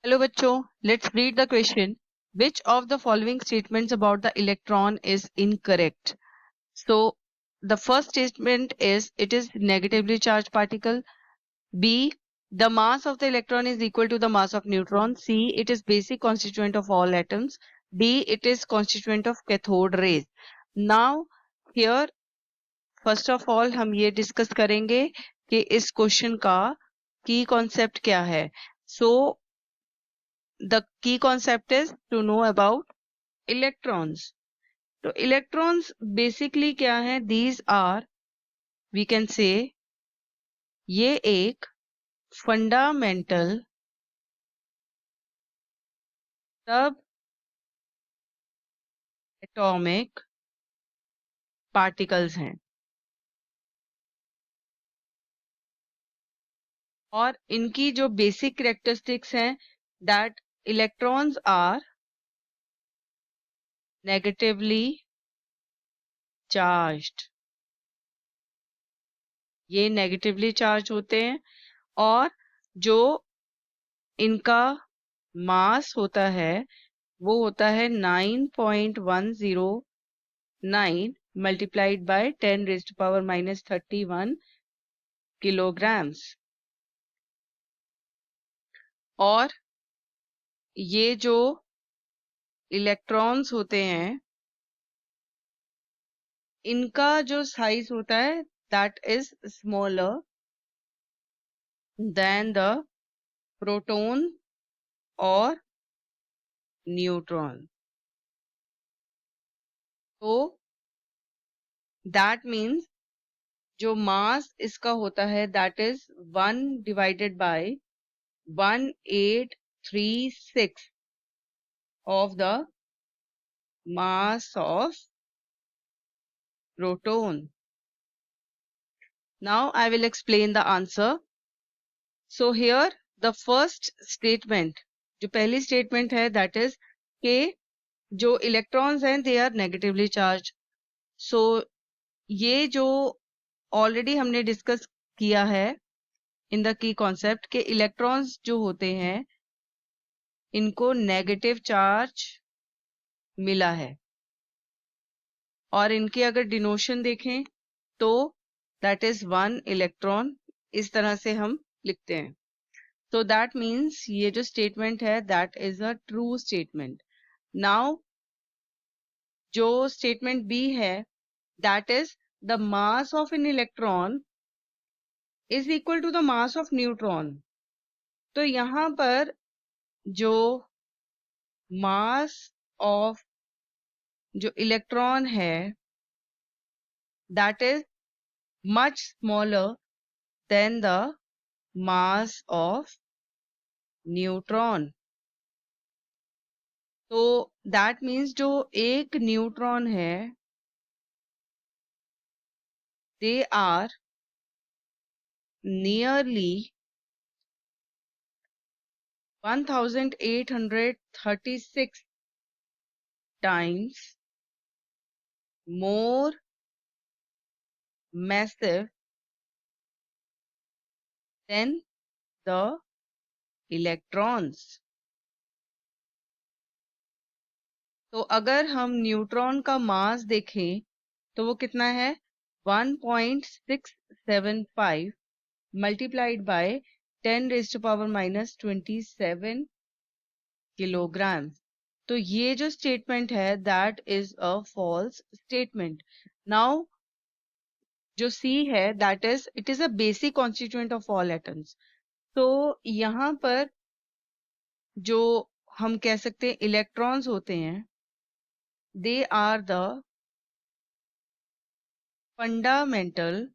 Hello bachcho, let's read the question. Which of the following statements about the electron is incorrect? So the first statement is it is negatively charged particle. B, the mass of the electron is equal to the mass of neutron. C, it is basic constituent of all atoms. D, it is constituent of cathode rays. Now here first of all हम ये discuss करेंगे कि इस question का की concept क्या है. So the key concept is to know about electrons. तो electrons basically क्या है? These are, we can say, ये एक fundamental सब atomic particles हैं और इनकी जो basic characteristics हैं that electrons are negatively charged. ये negatively charged होते हैं और जो इनका मास होता है वो होता है 9.109 multiplied by 10 raised to power minus 31 kilograms. और ये जो इलेक्ट्रॉन्स होते हैं इनका जो साइज होता है that is smaller than the proton or neutron. तो that means जो मास इसका होता है that is 1 divided by 1836 of the mass of proton. Now I will explain the answer. So here the first statement, जो पहली statement है that is कि जो electrons हैं they are negatively charged. So ये जो already हमने discuss किया है in the key concept कि electrons जो होते हैं इनको negative charge मिला है और इनकी अगर डिनोशन देखें तो दैट इज 1 इलेक्ट्रॉन इस तरह से हम लिखते हैं. तो दैट मीन्स ये जो स्टेटमेंट है that is a true statement. Now जो स्टेटमेंट बी है that is the mass of an electron is equal to the mass of neutron. तो यहाँ पर जो मास ऑफ जो इलेक्ट्रॉन है that is much smaller than the mass of neutron. तो that means जो एक न्यूट्रॉन है they are nearly 1836 times more massive than the electrons. तो अगर हम न्यूट्रॉन का मास देखें तो वो कितना है 1.675 multiplied by 10 raised to power minus 27 kilograms. तो ये जो स्टेटमेंट है that is a false statement. Now जो सी है that is it is a basic constituent of all atoms. तो यहाँ पर जो हम कह सकते हैं इलेक्ट्रॉन्स होते हैं they are the fundamental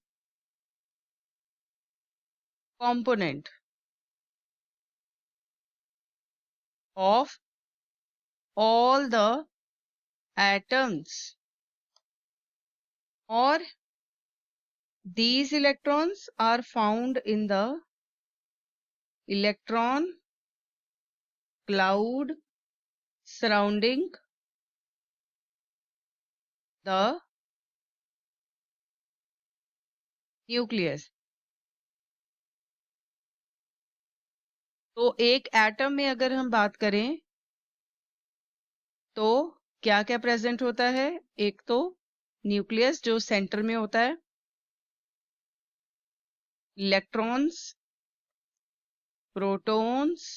component of all the atoms. Or these electrons are found in the electron cloud surrounding the nucleus. तो एक एटम में अगर हम बात करें तो क्या क्या प्रेजेंट होता है? एक तो न्यूक्लियस जो सेंटर में होता है, इलेक्ट्रॉन्स, प्रोटॉन्स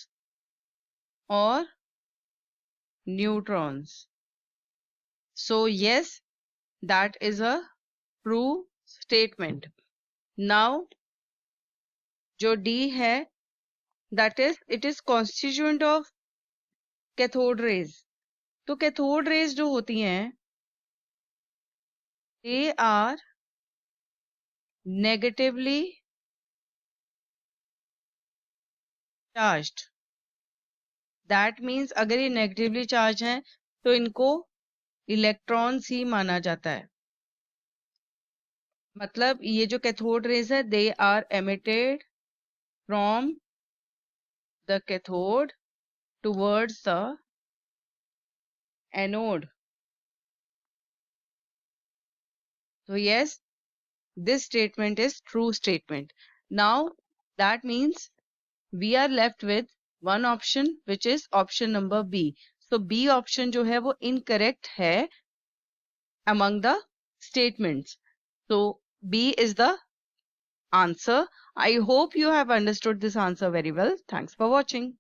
और neutrons. So yes, that is a true statement. Now जो D है, that is it is constituent of cathode rays. तो cathode rays जो होती हैं, they are negatively charged. That means अगर ये negatively charged हैं तो इनको इलेक्ट्रॉन्स ही माना जाता है. मतलब ये जो कैथोड रेज है, they are emitted from the cathode towards the anode. So yes, this statement is true statement. Now that means we are left with one option which is option number B. So B option जो है वो incorrect है among the statements. So B is the answer. I hope you have understood this answer very well. Thanks for watching.